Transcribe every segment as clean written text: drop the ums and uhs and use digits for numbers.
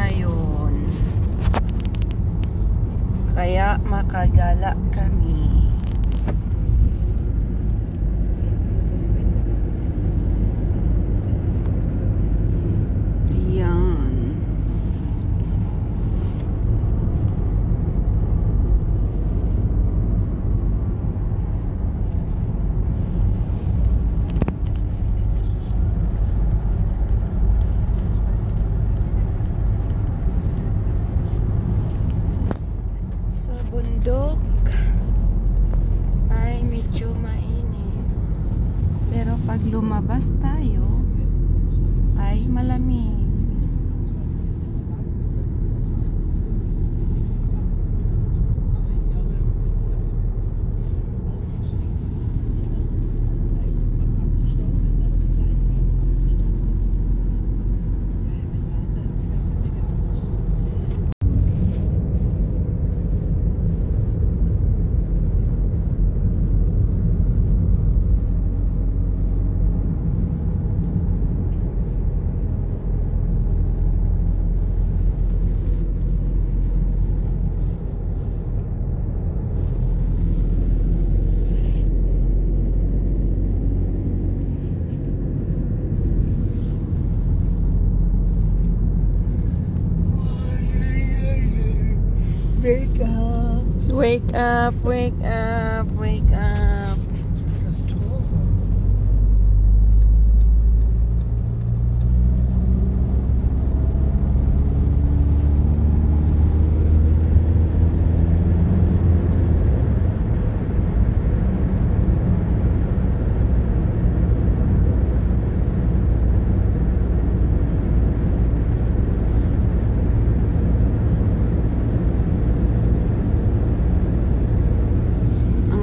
ngayon. Kaya makagala kami. Ayan. Bundok ay medyo mainit, pero pag lumabas tayo ay malamig. Wake up! Wake up, wake up, wake up. Just over.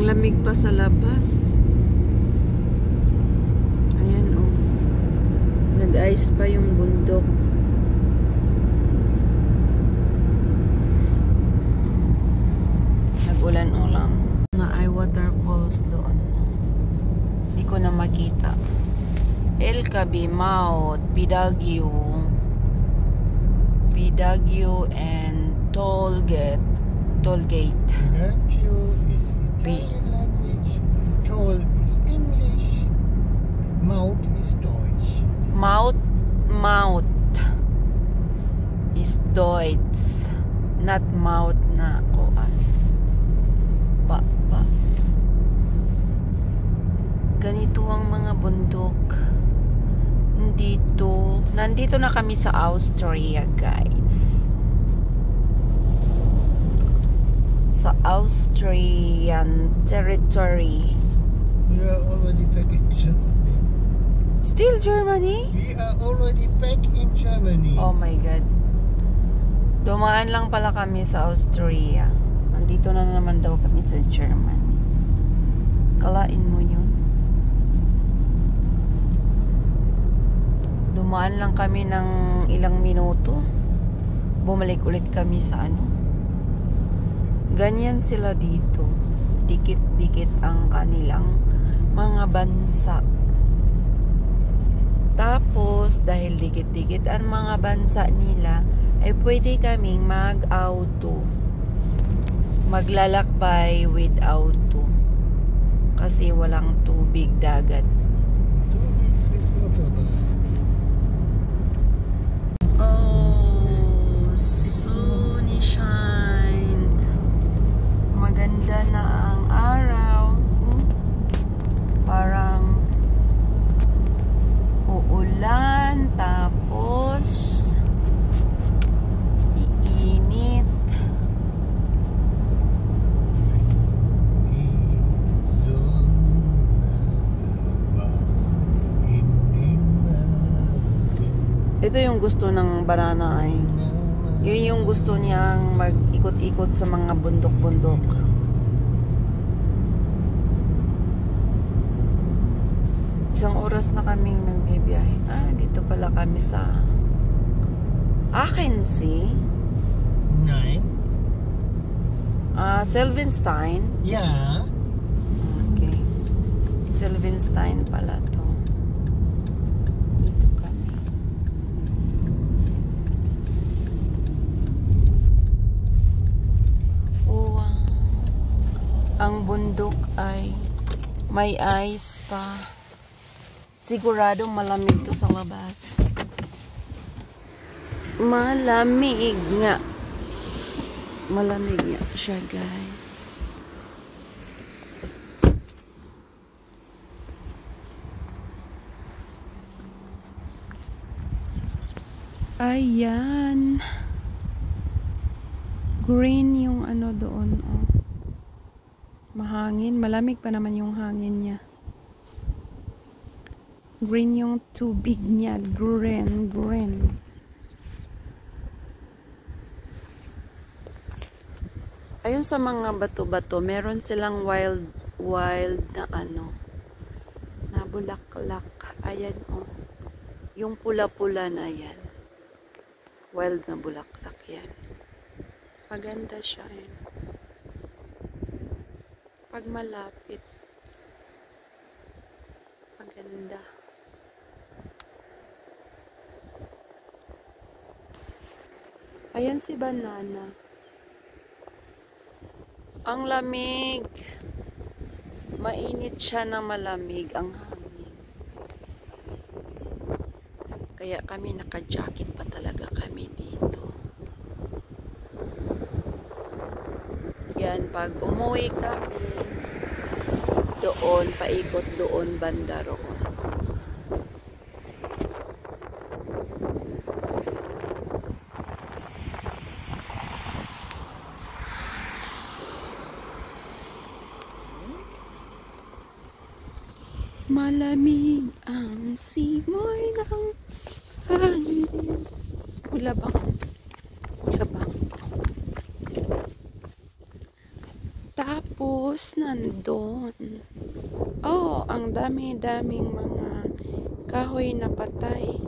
Lamig pa sa labas. Ayan oh. Nag-ice pa yung bundok. Nag-ulan-ulang. Na ay waterfalls doon. Hindi ko na makita. El Cabimao, Pidagyo. Pidagyo and Tollgate. Pidagyo is Italian language. Toll is English. Maut is Deutsch. Maut is Deutsch. Not maut na koan. Ba. Ganito ang mga bundok. Nandito na kami sa Austria, guys. Sa Austrian territory. We are already back in Germany. Still Germany? We are already back in Germany. Oh my God. Dumaan lang pala kami sa Austria. Nandito na naman daw kami sa Germany. Kalain mo yun. Dumaan lang kami ng ilang minuto. Bumalik ulit kami sa ano. Ganyan sila dito. Dikit-dikit ang kanilang mga bansa. Tapos, dahil dikit-dikit ang mga bansa nila, ay pwede kaming mag-auto. Maglalakbay with auto. Kasi walang tubig dagat. 2 weeks with motorbike. Oh, sunny shine. Maganda na ang araw. Parang uulan, tapos iinit. Ito yung gusto ng banana ay. Yun yung gusto niyang mag-ikot-ikot sa mga bundok-bundok. Isang oras na kaming nagbibiyahe. Dito pala kami sa Aachen-See. 9. Sylvenstein. Yeah. Okay. Sylvenstein pala to. Dito kami. ang bundok ay may ice pa. Siguradong malamig to sa labas. Malamig nga. Malamig nga siya, guys. Ayan. Green yung ano doon, oh. Mahangin. Malamig pa naman yung hangin niya. Green yung tubig niya. Green. Ayun sa mga bato-bato, meron silang wild na ano, na bulaklak. Ayan, oh. Yung pula-pula na yan. Wild na bulaklak yan. Maganda siya, eh. Pag malapit, maganda. Ayan si banana. Ang lamig. Mainit siya na malamig ang hangin. Kaya kami naka-jacket pa talaga kami dito. Yan, pag umuwi kami doon, paikot doon, banda roon. Malamig ang simoy ng hangin. Ulabang. Tapos nandun. Oh, ang dami-daming mga kahoy na patay.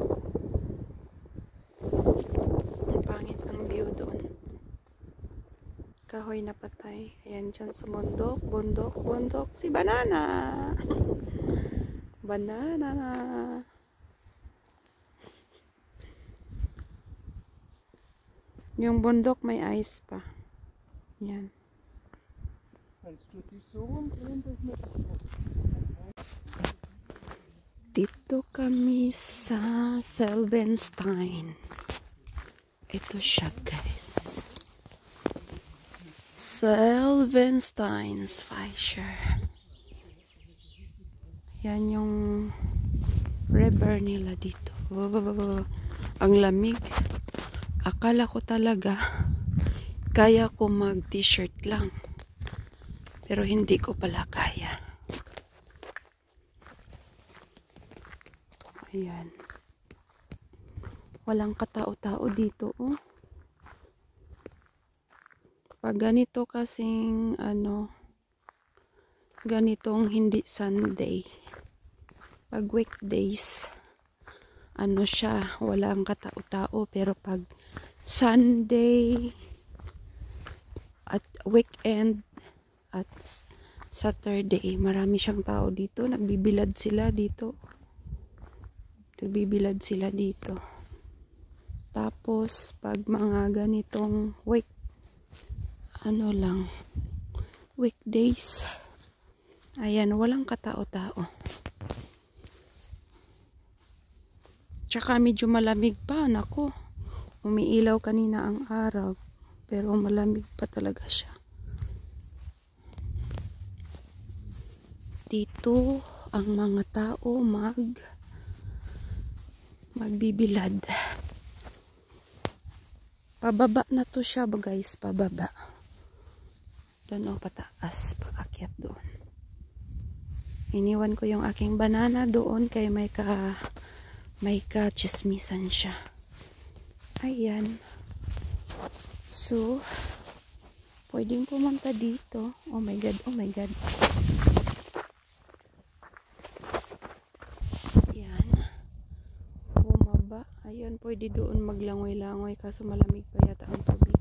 Ang pangit ng view doon. Kahoy na patay. Ayan dyan sa bundok. Si banana. Banana. Yung bundok may ice pa. Yan. Dito kami sa Selvenstein. Ito siya, guys. Selvensteins Fissure. Yan yung river nila dito. Ang lamig. Akala ko talaga kaya ko mag t-shirt lang. Pero hindi ko pala kaya. Ayan. Walang katao-tao dito, oh. Pag ganito kasing ano, ganitong hindi Sunday, pag weekdays, ano siya, walang katao-tao. Pero pag Sunday at weekend at Saturday, marami siyang tao dito. Nagbibilad sila dito. Tapos pag mga ganitong weekdays, ayan, walang katao-tao. Tsaka medyo malamig pa. Nako, umiilaw kanina ang araw, pero malamig pa talaga siya. Dito ang mga tao magbibilad. Pababa na to siya, guys, pababa. Doon, pataas, paakyat doon. Iniwan ko yung aking banana doon kay may ka-chismisan siya. Ayan. So, pwedeng pumunta dito. Oh my God. Ayan. Bumaba. Ayan, pwede doon maglangoy-langoy kaso malamig pa yata ang tubig.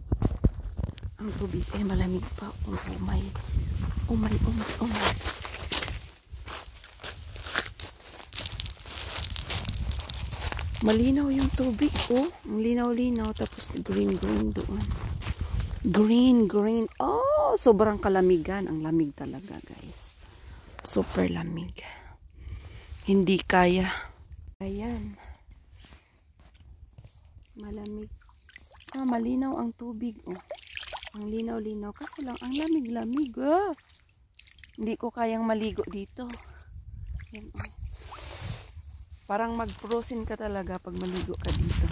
Ang tubig ay malamig pa. Oh my. Malinaw yung tubig, oh. Ang linaw-linaw, tapos green doon. Green, green. Oh, sobrang kalamigan. Ang lamig talaga, guys. Super lamig. Hindi kaya. Ayan. Malamig. Ah, malinaw ang tubig. Oh. Ang linaw-linaw. Kaso lang, ang lamig-lamig. Ah. Hindi ko kayang maligo dito. Ayan, oh. Parang mag-frozen ka talaga pag maligo ka dito.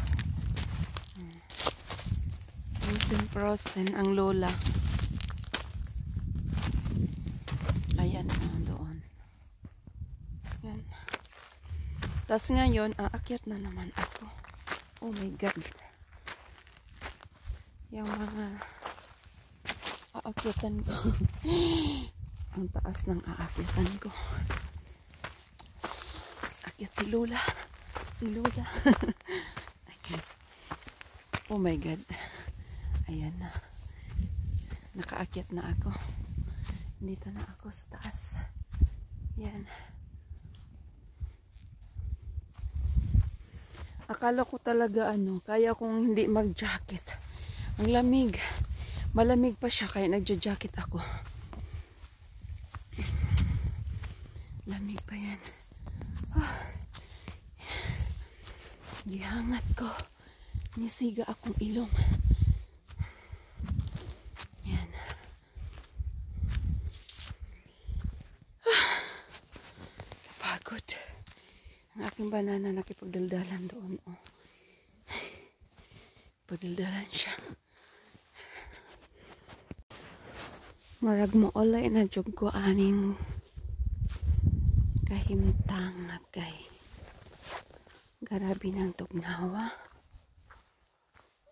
Frozen ang lola. Ayan, doon. Ayan. Tapos ngayon, aakyat na naman ako. Oh my God. Yung mga aakyatan ko. Ang taas ng aakyatan ko. Akyat si lola. Si lola. Oh my God. Ayan na. Nakaakyat na ako. Dito na ako sa taas. Ayan. Akala ko talaga kaya kong hindi mag-jacket. Ang lamig. Malamig pa siya kaya nagja-jacket ako. Lamig pa yan. Gihangat ko. Nisiga akong ilong. Yan. Kapagod. Ang aking banana nakipagdaldalan doon. Oh. Pagdaldalan siya. Marag mo olay na jug ko aning kahimtang kay garabi ng tugnawa.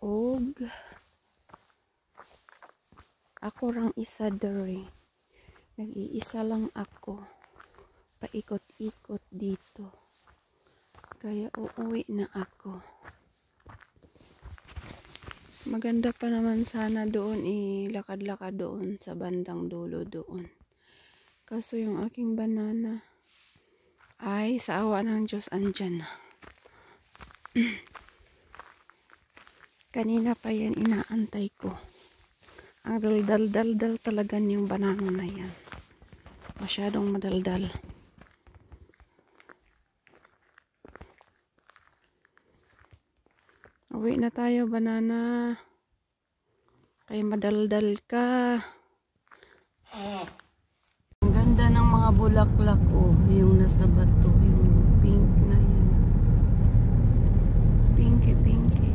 Og ako rang isa dere. Nag-iisa lang ako. Paikot-ikot dito. Kaya uuwi na ako. Maganda pa naman sana doon lakad-lakad doon sa bandang dulo doon. Kaso yung aking banana ay sa awa ng Diyos andyan na. Kanina pa yan inaantay ko. Ang daldal-daldal talaga yung banana na yan. Masyadong madaldal. Uwi na tayo, banana. Kaya madaldal ka. Ang ganda ng mga bulaklak, oh. Yung nasa bato, yung pink na yan. Pinky, pinky.